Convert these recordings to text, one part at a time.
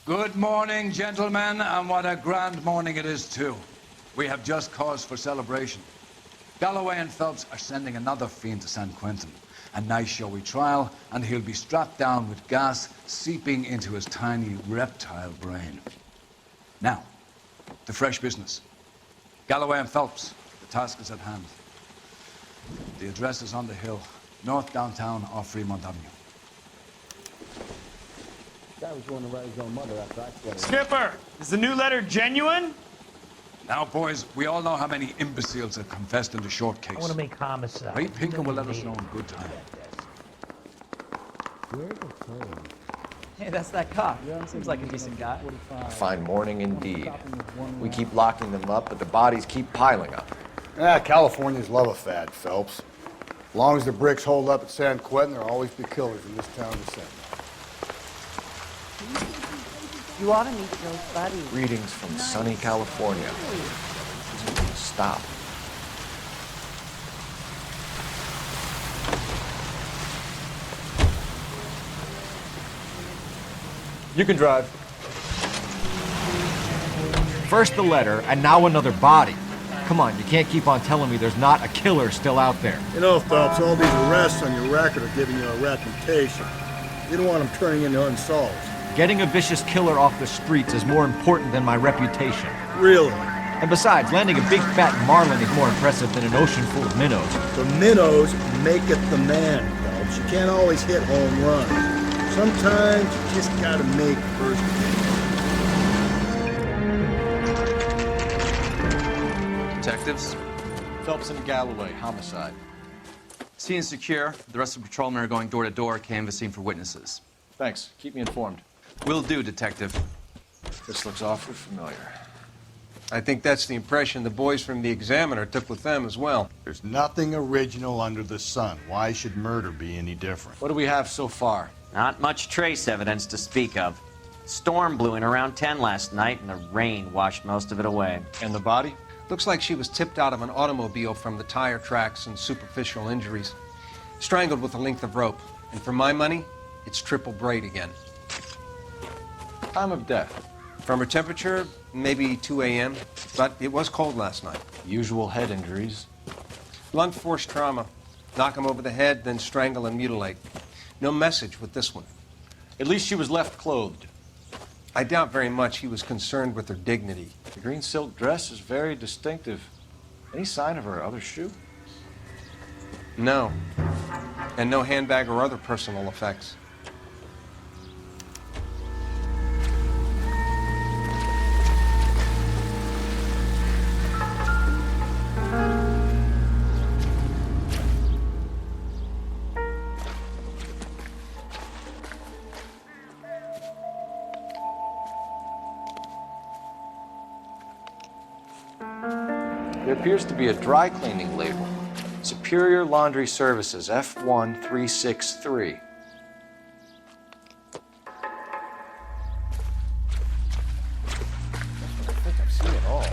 Good morning, gentlemen, and what a grand morning it is, too. We have just cause for celebration. Galloway and Phelps are sending another fiend to San Quentin. A nice showy trial, and he'll be strapped down with gas seeping into his tiny reptile brain. Now, the fresh business. Galloway and Phelps, the task is at hand. The address is on the hill, north downtown off Fremont Avenue. Guy was going to write his own mother after I sweated. Skipper, is the new letter genuine? Now, boys, we all know how many imbeciles have confessed in the short case. I want to make homicide. Ray Pinkham will let us know in good time. Hey, that's that cop. Seems like a decent guy. A fine morning indeed. We keep locking them up, but the bodies keep piling up. Californians love a fad, Phelps. As long as the bricks hold up at San Quentin, there'll always be killers in this town to send. You ought to meet Joe's buddy. Greetings from sunny California. Stop. You can drive. First the letter, and now another body. Come on, you can't keep on telling me there's not a killer still out there. You know, Phelps, all these arrests on your record are giving you a reputation. You don't want them turning into unsolved. Getting a vicious killer off the streets is more important than my reputation. Really? And besides, landing a big fat marlin is more impressive than an ocean full of minnows. The minnows make it the man, Phelps. You can't always hit home runs. Sometimes you just gotta make first pitch. Detectives? Phelps and Galloway, homicide. Scene is secure. The rest of the patrolmen are going door to door, canvassing for witnesses. Thanks. Keep me informed. Will do, Detective. This looks awfully familiar. I think that's the impression the boys from the Examiner took with them as well. There's nothing original under the sun. Why should murder be any different? What do we have so far? Not much trace evidence to speak of. Storm blew in around 10 last night, and the rain washed most of it away. And the body? Looks like she was tipped out of an automobile from the tire tracks and superficial injuries. Strangled with a length of rope. And for my money, it's triple braid again. Time of death? From her temperature, maybe 2 a.m., but it was cold last night. Usual head injuries. Blunt force trauma. Knock him over the head, then strangle and mutilate. No message with this one. At least she was left clothed. I doubt very much he was concerned with her dignity. The green silk dress is very distinctive. Any sign of her other shoe? No. And no handbag or other personal effects. There appears to be a dry cleaning label. Superior Laundry Services, F1363. I think I've seen it all.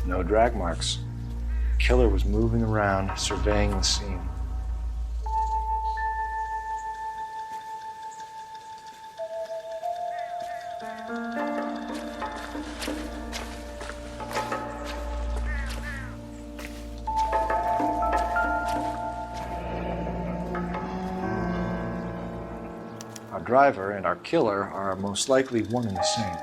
No drag marks. The killer was moving around, surveying the scene. Our driver and our killer are most likely one and the same.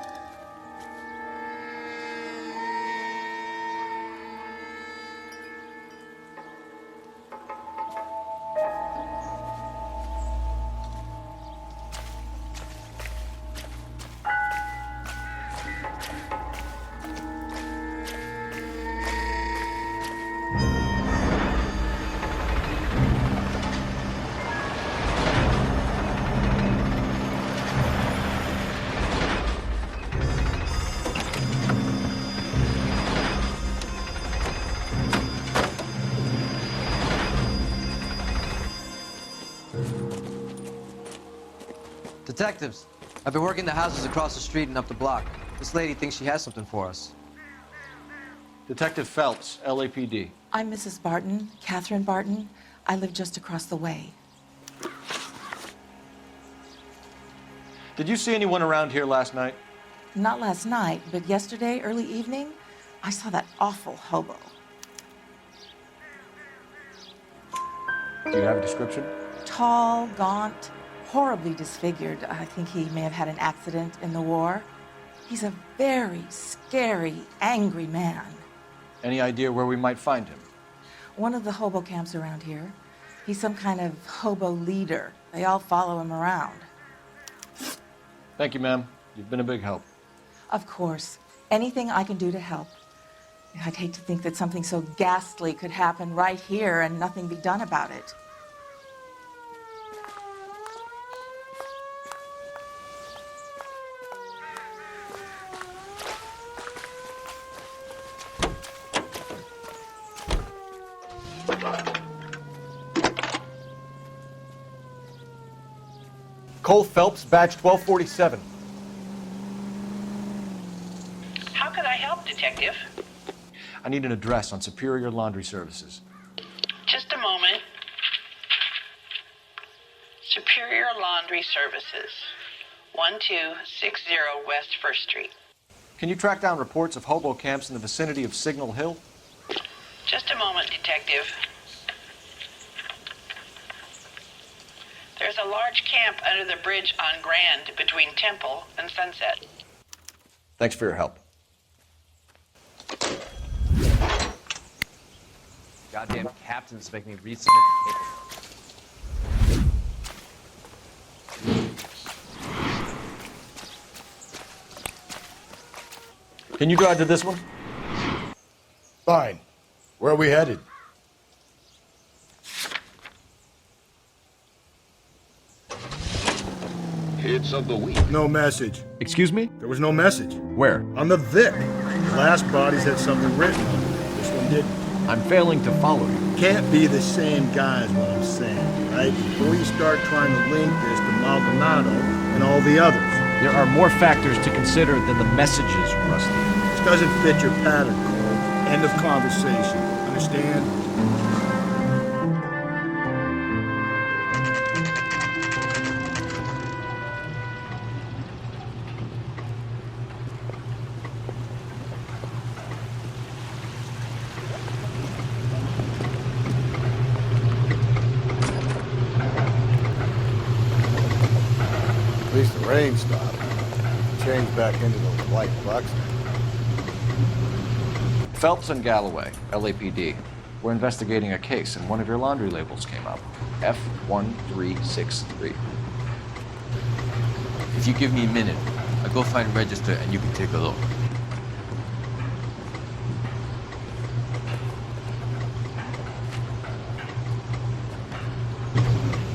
Detectives, I've been working the houses across the street and up the block. This lady thinks she has something for us. Detective Phelps, LAPD. I'm Mrs. Barton, Catherine Barton. I live just across the way. Did you see anyone around here last night? Not last night, but yesterday, early evening, I saw that awful hobo. Do you have a description? Tall, gaunt, horribly disfigured. I think he may have had an accident in the war. He's a very scary, angry man. Any idea where we might find him? One of the hobo camps around here. He's some kind of hobo leader. They all follow him around. Thank you, ma'am. You've been a big help. Of course. Anything I can do to help. I'd hate to think that something so ghastly could happen right here and nothing be done about it. Cole Phelps, badge 1247. How can I help, Detective? I need an address on Superior Laundry Services. Just a moment. Superior Laundry Services, 1260 West 1st Street. Can you track down reports of hobo camps in the vicinity of Signal Hill? Just a moment, Detective. There's a large camp under the bridge on Grand between Temple and Sunset. Thanks for your help. Goddamn captains make me resubmit the paper. Can you drive to this one? Fine. Where are we headed? Hits of the week. No message. Excuse me? There was no message. Where? On the Vic. The last bodies had something written on it. This one didn't. I'm failing to follow you. Can't be the same guy is what I'm saying, right? Before you start trying to link this to Maldonado and all the others. There are more factors to consider than the messages, Rusty. This doesn't fit your pattern, Cole. End of conversation. Understand? At least the rain stopped. Changed back into those white bucks. Phelps and Galloway, LAPD. We're investigating a case, and one of your laundry labels came up. F1363. If you give me a minute, I'll go find register and you can take a look.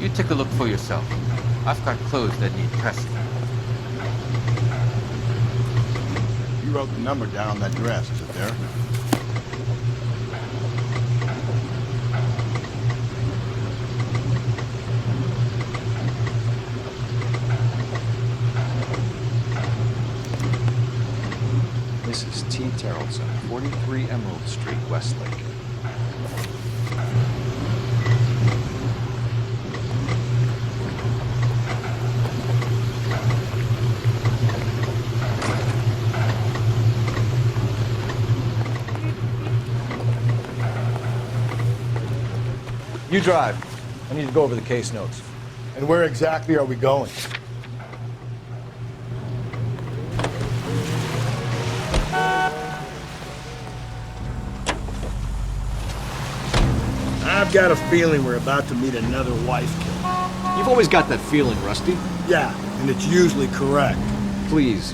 You take a look for yourself. I've got clothes that need pressing. You wrote the number down on that dress, is it there? Mrs. T. Terrellson, 43 Emerald Street, Westlake. You drive. I need to go over the case notes. And where exactly are we going? I've got a feeling we're about to meet another wife killer. You've always got that feeling, Rusty. Yeah, and it's usually correct. Please,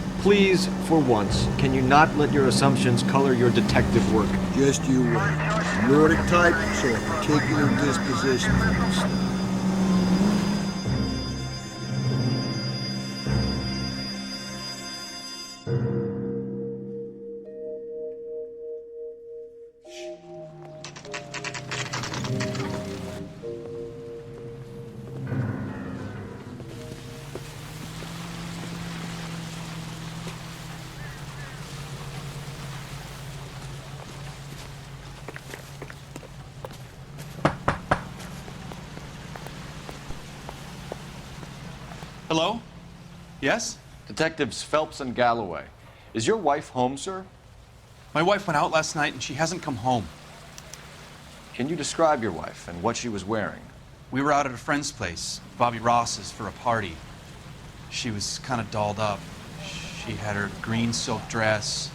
for once, can you not let your assumptions color your detective work? Just you wait. Nordic type, so a particular disposition for this stuff. Hello? Yes? Detectives Phelps and Galloway. Is your wife home, sir? My wife went out last night and she hasn't come home. Can you describe your wife and what she was wearing? We were out at a friend's place, Bobby Ross's, for a party. She was kind of dolled up. She had her green silk dress,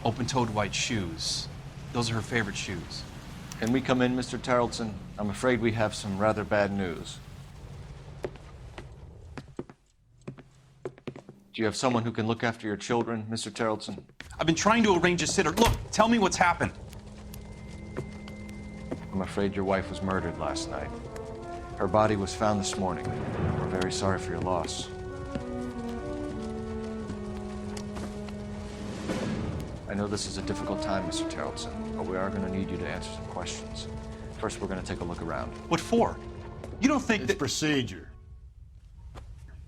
open-toed white shoes. Those are her favorite shoes. Can we come in, Mr. Tarleton? I'm afraid we have some rather bad news. Do you have someone who can look after your children, Mr. Tarleton? I've been trying to arrange a sitter. Look, tell me what's happened. I'm afraid your wife was murdered last night. Her body was found this morning. We're very sorry for your loss. I know this is a difficult time, Mr. Tarleton, but we are going to need you to answer some questions. First, we're going to take a look around. What for? You don't think It's procedure.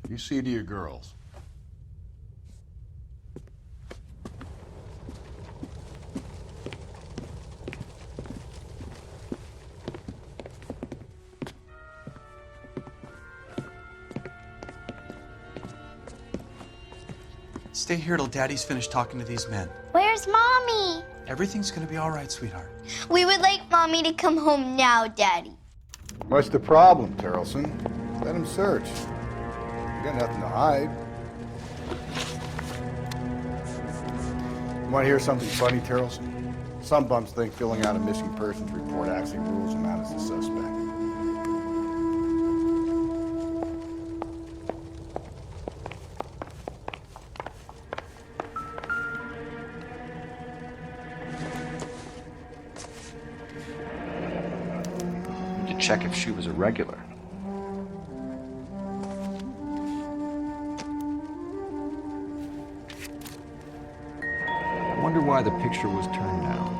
You see to your girls. Stay here till Daddy's finished talking to these men. Where's Mommy? Everything's gonna be all right, sweetheart. We would like Mommy to come home now, Daddy. What's the problem, Tarleton? Let him search. You got nothing to hide. You want to hear something funny, Tarleton? Some bums think filling out a missing persons report actually rules him out as a suspect. Check if she was a regular. I wonder why the picture was turned down.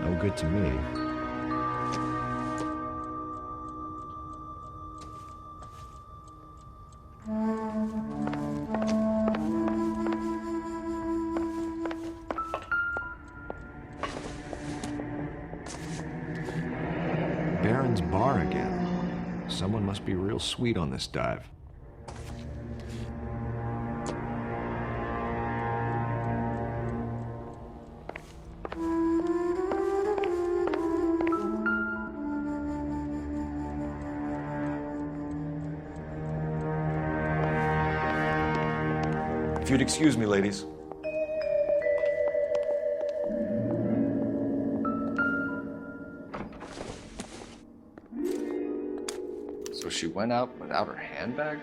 No good to me. Baron's bar again. Someone must be real sweet on this dive. If you'd excuse me, ladies. So she went out without her handbag?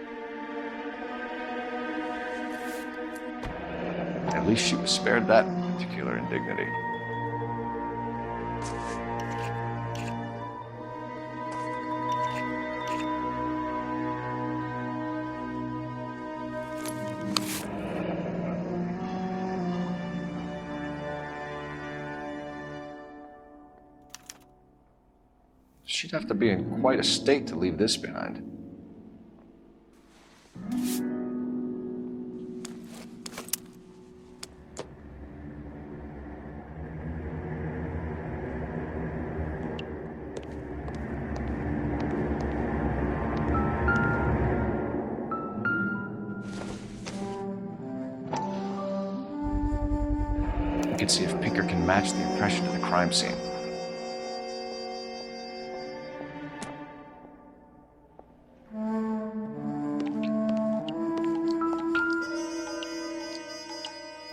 At least she was spared that particular indignity. She'd have to be in quite a state to leave this behind. We can see if Pinker can match the impression of the crime scene.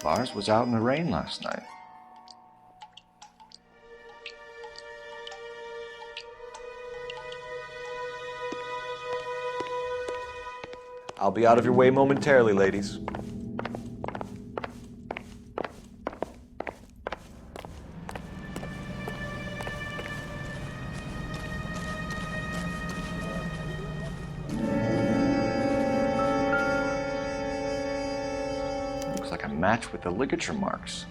Lars was out in the rain last night. I'll be out of your way momentarily, ladies. Looks like a match with the ligature marks.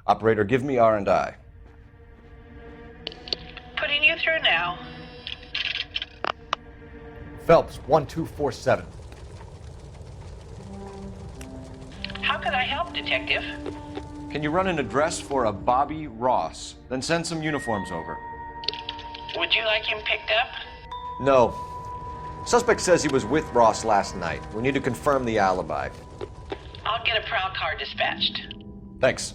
Operator, give me R&I. Putting you through now. Phelps, 1247. How could I help, Detective? Can you run an address for a Bobby Ross? Then send some uniforms over. Would you like him picked up? No. Suspect says he was with Ross last night. We need to confirm the alibi. I'll get a prowl car dispatched. Thanks.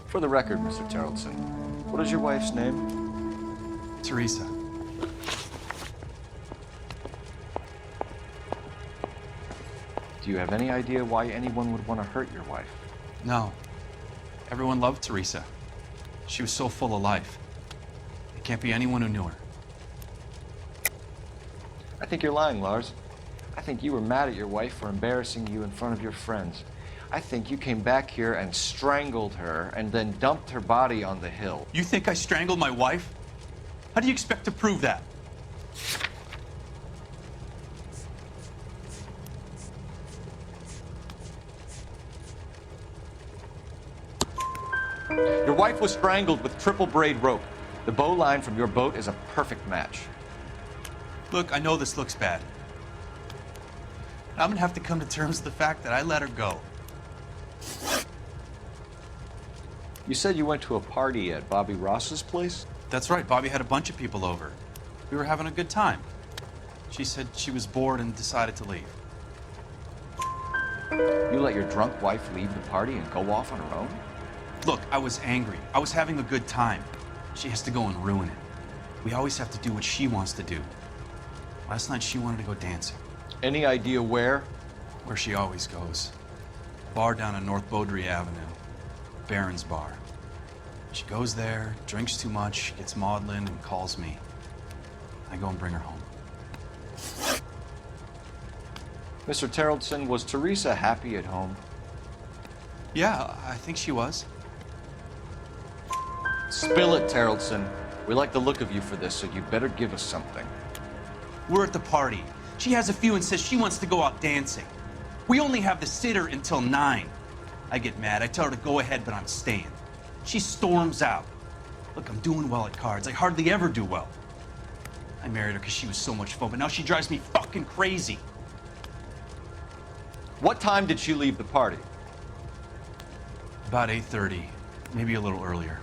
For the record, Mr. Terrellson, what is your wife's name? Teresa. Do you have any idea why anyone would want to hurt your wife? No. Everyone loved Teresa. She was so full of life. It can't be anyone who knew her. I think you're lying, Lars. I think you were mad at your wife for embarrassing you in front of your friends. I think you came back here and strangled her and then dumped her body on the hill. You think I strangled my wife? How do you expect to prove that? Your wife was strangled with triple braid rope. The bow line from your boat is a perfect match. Look, I know this looks bad. I'm gonna have to come to terms with the fact that I let her go. You said you went to a party at Bobby Ross's place? That's right, Bobby had a bunch of people over. We were having a good time. She said she was bored and decided to leave. You let your drunk wife leave the party and go off on her own? Look, I was angry. I was having a good time. She has to go and ruin it. We always have to do what she wants to do. Last night she wanted to go dancing. Any idea where? Where she always goes. Bar down on North Beaudry Avenue. Baron's Bar. She goes there, drinks too much, gets maudlin, and calls me. I go and bring her home. Mr. Terrellson, was Teresa happy at home? Yeah, I think she was. Spill it, Terrellson. We like the look of you for this, so you better give us something. We're at the party. She has a few and says she wants to go out dancing. We only have the sitter until 9. I get mad. I tell her to go ahead, but I'm staying. She storms out. Look, I'm doing well at cards. I hardly ever do well. I married her because she was so much fun, but now she drives me fucking crazy. What time did she leave the party? About 8:30, maybe a little earlier.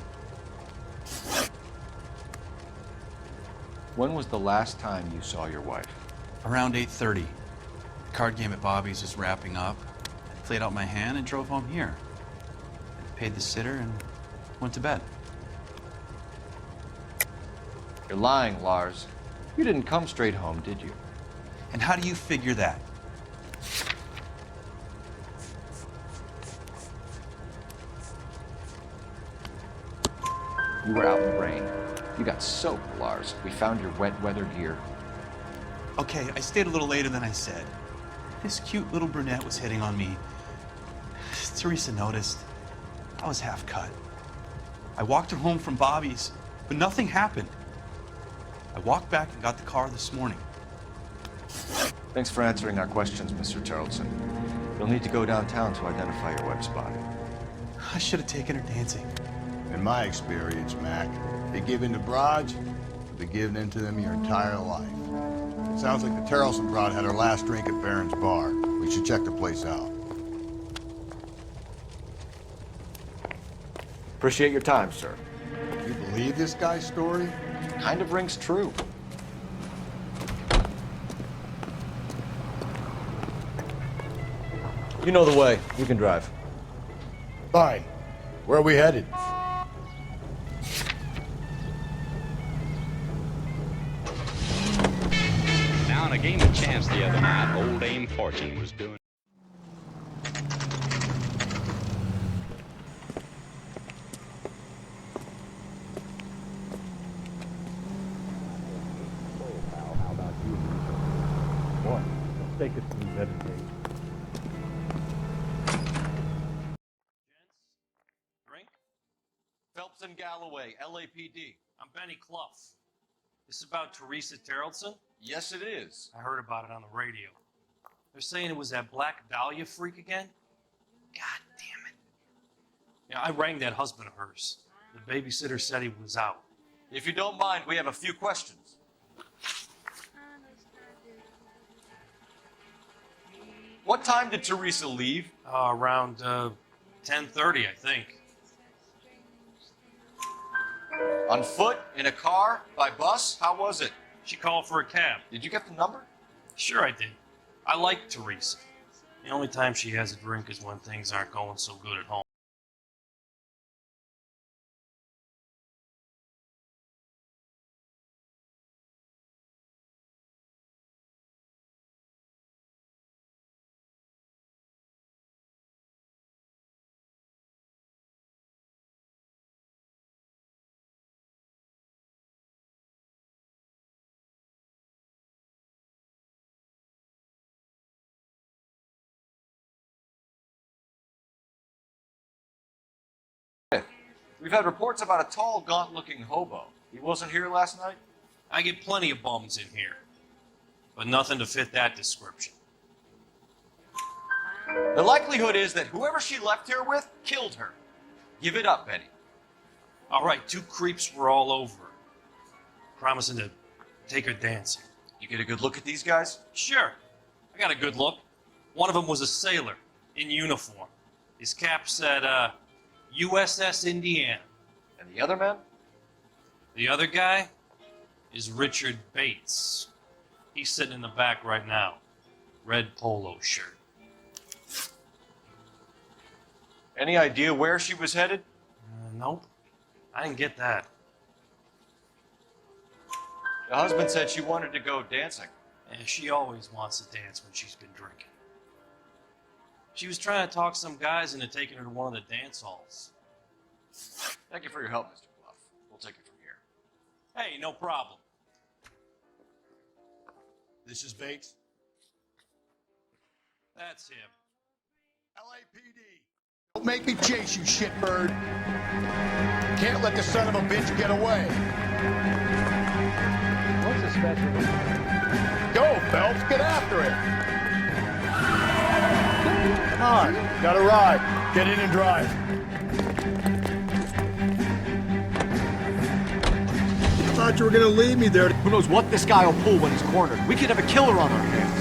When was the last time you saw your wife? Around 8:30. The card game at Bobby's was wrapping up. I played out my hand and drove home here. I paid the sitter and went to bed. You're lying, Lars. You didn't come straight home, did you? And how do you figure that? You were out in the rain. You got soaked, Lars. We found your wet weather gear. Okay, I stayed a little later than I said. This cute little brunette was hitting on me. Teresa noticed. I was half cut. I walked her home from Bobby's, but nothing happened. I walked back and got the car this morning. Thanks for answering our questions, Mr. Terrellson. You'll need to go downtown to identify your wife's body. I should have taken her dancing. In my experience, Mac, if you give in to broads, you'll be giving in to them your entire life. It sounds like the Terrellson broad had her last drink at Baron's Bar. We should check the place out. Appreciate your time, sir. You believe this guy's story? Kind of rings true. You know the way. You can drive. Fine. Where are we headed? Now, in a game of chance the other night, old Dame Fortune was doing. Boy, let's take it to the better days. Galloway, LAPD. I'm Benny Clough. This is about Teresa Terrellson? Yes, it is. I heard about it on the radio. They're saying it was that Black Dahlia freak again? God damn it. Yeah, I rang that husband of hers. The babysitter said he was out. If you don't mind, we have a few questions. What time did Teresa leave? Around 10:30, I think. On foot? In a car? By bus? How was it? She called for a cab. Did you get the number? Sure I did. I like Teresa. The only time she has a drink is when things aren't going so good at home. We've had reports about a tall, gaunt-looking hobo. He wasn't here last night? I get plenty of bums in here, but nothing to fit that description. The likelihood is that whoever she left here with killed her. Give it up, Benny. All right, 2 creeps were all over her, promising to take her dancing. You get a good look at these guys? Sure. I got a good look. One of them was a sailor in uniform. His cap said, USS Indiana. And the other man? The other guy is Richard Bates. He's sitting in the back right now. Red polo shirt. Any idea where she was headed? Nope. I didn't get that. The husband said she wanted to go dancing. And she always wants to dance when she's been drinking. She was trying to talk some guys into taking her to one of the dance halls. Thank you for your help, Mr. Bluff. We'll take it from here. Hey, no problem. This is Bates. That's him. LAPD. Don't make me chase you, shitbird. Can't let the son of a bitch get away. What's the special? Go, Phelps, get after it. Come on, got a ride. Get in and drive. I thought you were gonna leave me there. Who knows what this guy will pull when he's cornered? We could have a killer on our hands.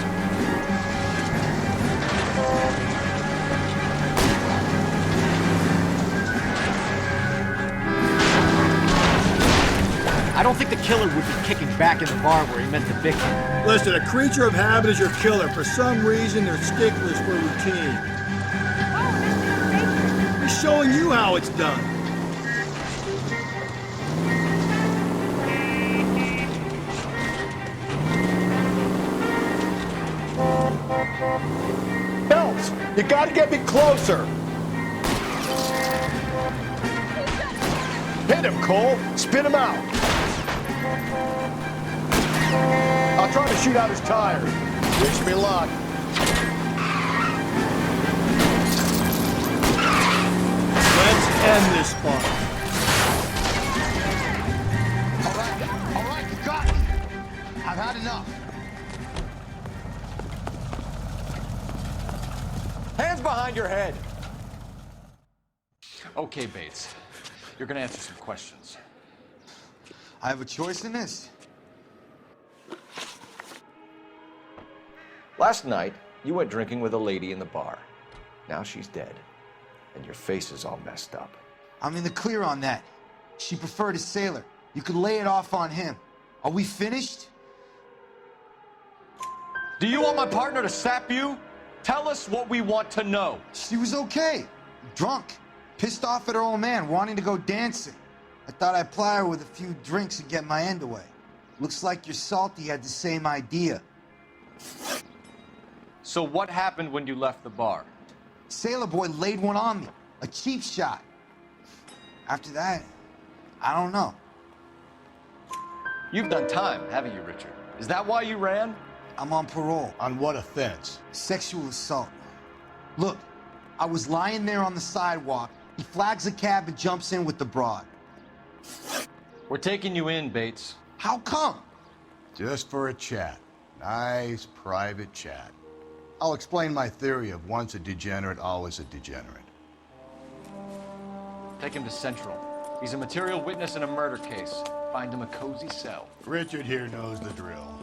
I don't think the killer would be kicking back in the bar where he meant to bick him. Listen, a creature of habit is your killer. For some reason, they're sticklers for routine. He's showing you how it's done. Phelps, you gotta get me closer. Hit him, Cole. Spin him out. I'll try to shoot out his tires. Wish me luck. Let's end this fun. All right, you got me. I've had enough. Hands behind your head. Okay, Bates. You're gonna answer some questions. I have a choice in this. Last night, you went drinking with a lady in the bar. Now she's dead, and your face is all messed up. I'm in the clear on that. She preferred a sailor. You could lay it off on him. Are we finished? Do you want my partner to sap you? Tell us what we want to know. She was okay. Drunk. Pissed off at her old man, wanting to go dancing. I thought I'd ply her with a few drinks and get my end away. Looks like your Salty had the same idea. So what happened when you left the bar? Sailor boy laid one on me. A cheap shot. After that, I don't know. You've done time, haven't you, Richard? Is that why you ran? I'm on parole. On what offense? Sexual assault. Look, I was lying there on the sidewalk. He flags a cab and jumps in with the broad. We're taking you in, Bates. How come? Just for a chat. Nice, private chat. I'll explain my theory of once a degenerate, always a degenerate. Take him to Central. He's a material witness in a murder case. Find him a cozy cell. Richard here knows the drill.